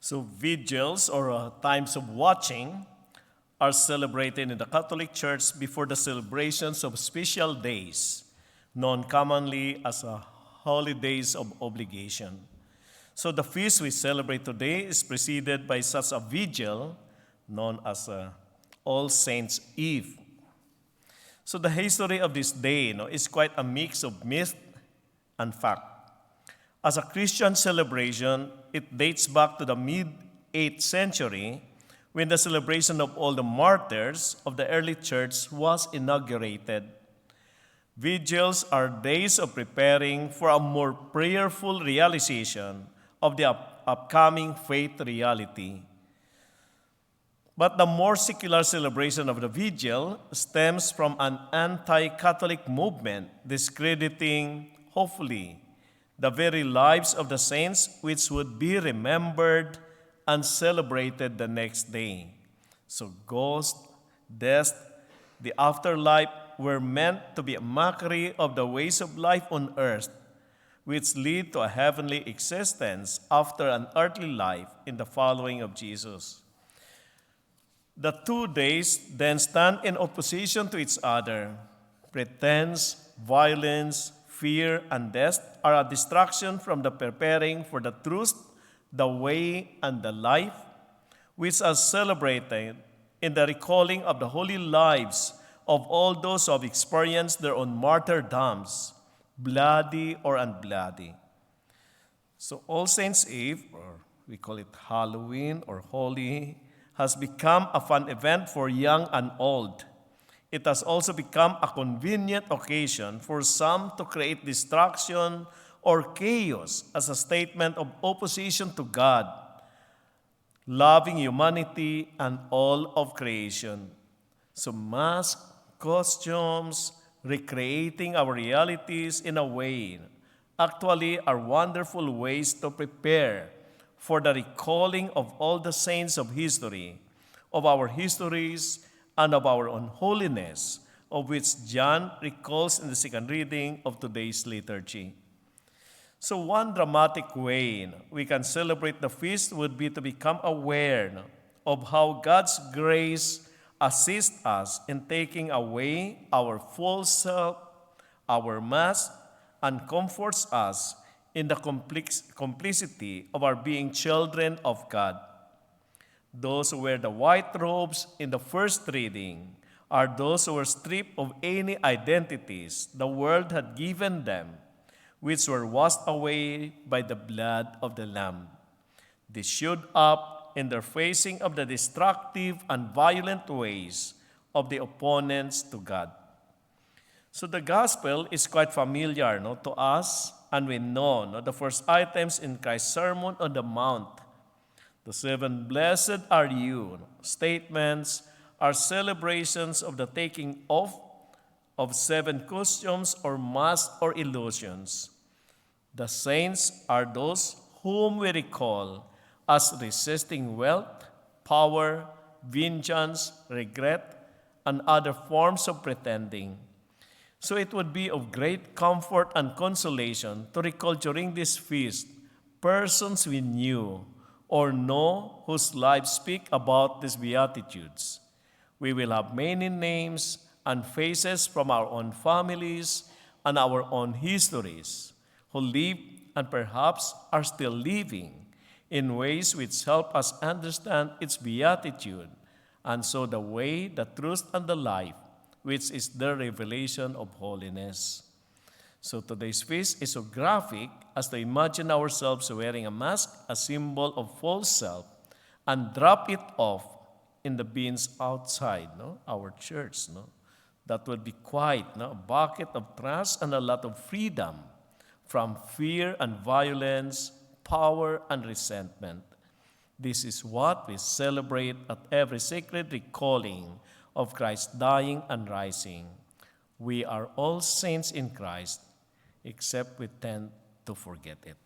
So vigils or times of watching are celebrated in the Catholic Church before the celebrations of special days, known commonly as holidays of obligation. So the feast we celebrate today is preceded by such a vigil known as All Saints' Eve. So the history of this day is quite a mix of myth and fact. As a Christian celebration, it dates back to the mid-8th century when the celebration of all the martyrs of the early church was inaugurated. Vigils are days of preparing for a more prayerful realization of the upcoming faith reality. But the more secular celebration of the vigil stems from an anti-Catholic movement discrediting, hopefully, the very lives of the saints which would be remembered and celebrated the next day. So ghost, death, the afterlife were meant to be a mockery of the ways of life on earth, which lead to a heavenly existence after an earthly life in the following of Jesus. The 2 days then stand in opposition to each other. Pretense, violence, fear, and death are a distraction from the preparing for the truth, the way, and the life, which are celebrated in the recalling of the holy lives of all those who have experienced their own martyrdoms, bloody or unbloody. So All Saints' Eve, or we call it Halloween or Holy, has become a fun event for young and old. It has also become a convenient occasion for some to create distraction or chaos as a statement of opposition to God, loving humanity and all of creation. So masks, costumes, recreating our realities in a way actually are wonderful ways to prepare for the recalling of all the saints of history, of our histories, and of our own holiness, of which John recalls in the second reading of today's liturgy. So one dramatic way we can celebrate the feast would be to become aware of how God's grace assists us in taking away our false self, our mask, and comforts us in the complicity of our being children of God. Those who wear the white robes in the first reading are those who were stripped of any identities the world had given them, which were washed away by the blood of the Lamb. They showed up in their facing of the destructive and violent ways of the opponents to God. So the gospel is quite familiar to us, and we know the first items in Christ's Sermon on the Mount. The 7 blessed are you statements are celebrations of the taking off of 7 costumes or masks or illusions. The saints are those whom we recall as resisting wealth, power, vengeance, regret, and other forms of pretending. So it would be of great comfort and consolation to recall during this feast persons we knew or know whose lives speak about these beatitudes. We will have many names and faces from our own families and our own histories who live and perhaps are still living in ways which help us understand its beatitude and so the way, the truth, and the life, which is the revelation of holiness. So today's feast is so graphic as to imagine ourselves wearing a mask, a symbol of false self, and drop it off in the bins outside our church. That would be quite a bucket of trash and a lot of freedom from fear and violence, power and resentment. This is what we celebrate at every sacred recalling of Christ dying and rising. We are all saints in Christ, except we tend to forget it.